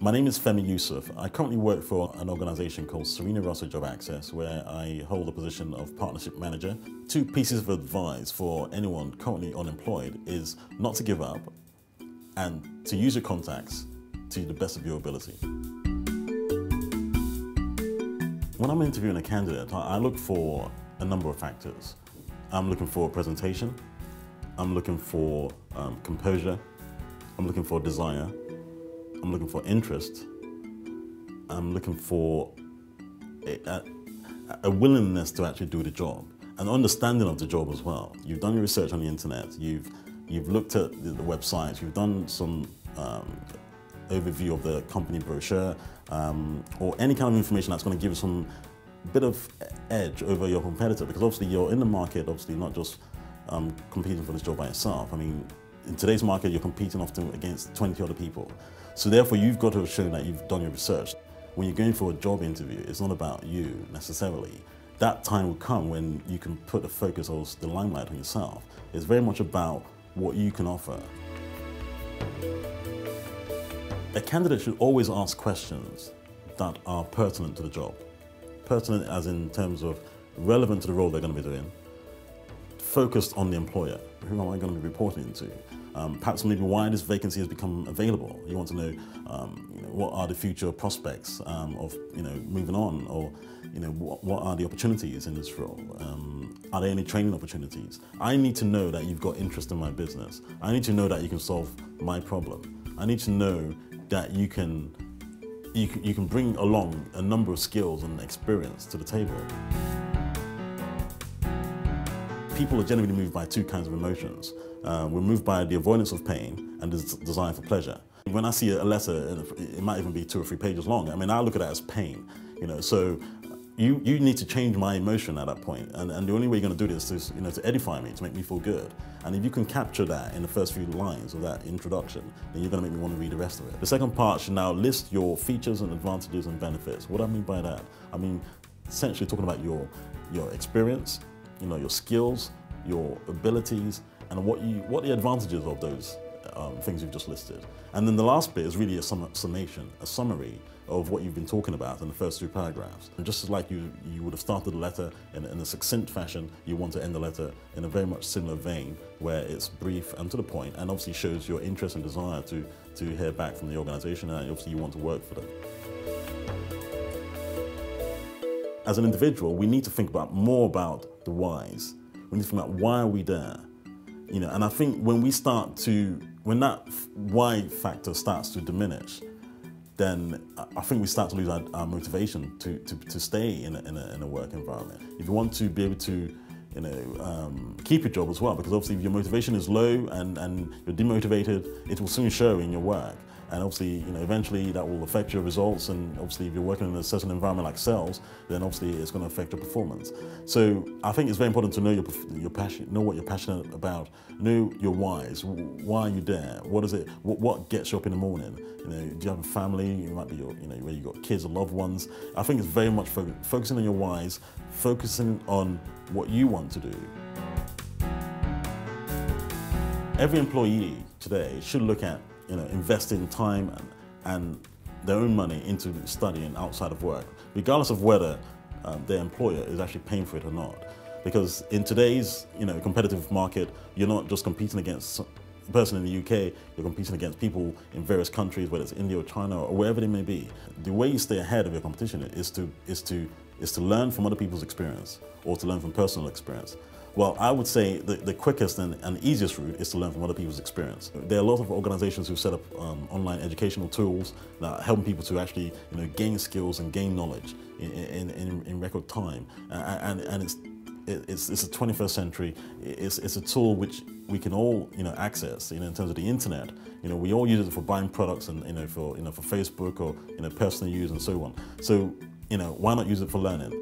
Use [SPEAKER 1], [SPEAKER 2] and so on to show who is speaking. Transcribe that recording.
[SPEAKER 1] My name is Femi Yusoof. I currently work for an organization called Sarina Russo Job Access, where I hold the position of partnership manager. Two pieces of advice for anyone currently unemployed is not to give up and to use your contacts to the best of your ability. When I'm interviewing a candidate, I look for a number of factors. I'm looking for presentation, I'm looking for composure, I'm looking for desire, I'm looking for interest, I'm looking for a willingness to actually do the job, an understanding of the job as well. You've done your research on the internet, you've looked at the websites, you've done some overview of the company brochure, or any kind of information that's going to give you some bit of edge over your competitor, because obviously you're in the market, obviously not just competing for this job by yourself. I mean, in today's market, you're competing often against 20 other people. So therefore, you've got to show that you've done your research. When you're going for a job interview, it's not about you necessarily. That time will come when you can put the focus or the limelight on yourself. It's very much about what you can offer. A candidate should always ask questions that are pertinent to the job. Pertinent as in terms of relevant to the role they're going to be doing, focused on the employer. Who am I going to be reporting to? Perhaps maybe why this vacancy has become available. You want to know, what are the future prospects of moving on, or what are the opportunities in this role? Are there any training opportunities? I need to know that you've got interest in my business. I need to know that you can solve my problem. I need to know that you can bring along a number of skills and experience to the table. People are generally moved by two kinds of emotions. We're moved by the avoidance of pain and the desire for pleasure. When I see a letter, it might even be 2 or 3 pages long, I mean, I look at that as pain. So you need to change my emotion at that point. And the only way you're going to do this is to edify me, to make me feel good. And if you can capture that in the first few lines of that introduction, then you're going to make me want to read the rest of it. The second part should now list your features and advantages and benefits. What do I mean by that? I mean, essentially talking about your experience, your skills, your abilities, and what the advantages of those things you've just listed. And then the last bit is really a summation, a summary of what you've been talking about in the first 2 paragraphs. And just as like you would have started the letter in a succinct fashion, you want to end the letter in a very much similar vein, where it's brief and to the point, and obviously shows your interest and desire to hear back from the organization, and obviously you want to work for them. As an individual, we need to think more about the whys. We need to think about why are we there? And I think when that why factor starts to diminish, then I think we start to lose our motivation to stay in a work environment. If you want to be able to keep your job as well, because obviously if your motivation is low and you're demotivated, it will soon show in your work. And obviously, eventually that will affect your results. And obviously, if you're working in a certain environment like sales, then obviously it's going to affect your performance. So I think it's very important to know your passion, know what you're passionate about, know your whys. Why are you there? What is it? What gets you up in the morning? Do you have a family? You might be where you got kids or loved ones. I think it's very much focusing on your whys, focusing on what you want to do. Every employee today should look at investing time and their own money into studying outside of work, regardless of whether their employer is actually paying for it or not. Because in today's competitive market, you're not just competing against a person in the UK, you're competing against people in various countries, whether it's India or China or wherever they may be. The way you stay ahead of your competition is to learn from other people's experience, or to learn from personal experience. Well, I would say the quickest and easiest route is to learn from other people's experience. There are a lot of organizations who set up online educational tools that help people to actually gain skills and gain knowledge in record time. And it's the 21st century. It's a tool which we can all access in terms of the internet. We all use it for buying products and for Facebook or personal use and so on. So why not use it for learning?